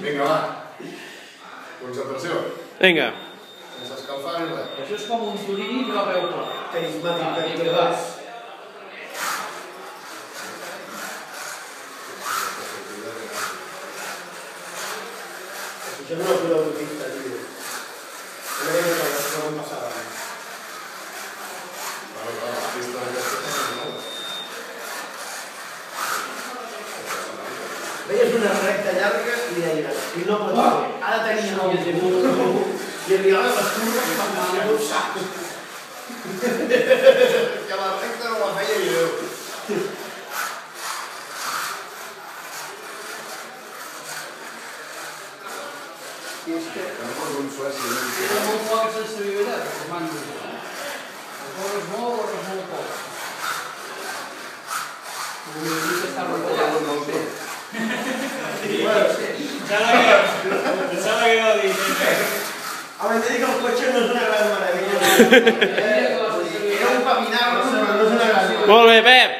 Vinga, va. Concentració. Vinga. Sense escalfar ni res. Això és com un Turini però a peu pla. Carismàtic. Vinga, va. Això no és una autopista, tio. No veiem que no passava. Vale, la pista d'aquesta és molt. Veies una recta llarga i deies, i no pot ser, ha de tenir el timó. I arribava les curves i van anar un sac. Que la recta no la feia jo. I és que... No poso un Suècia. Era molt poc sense viuretat, els mandos. Corres molt poc. Una mica està retallat. Pensava que no ho dic. Home, t'he dit que el cotxe no és una gran meravella. Era un paminar, però no és una gran meravella. Molt bé, Pep.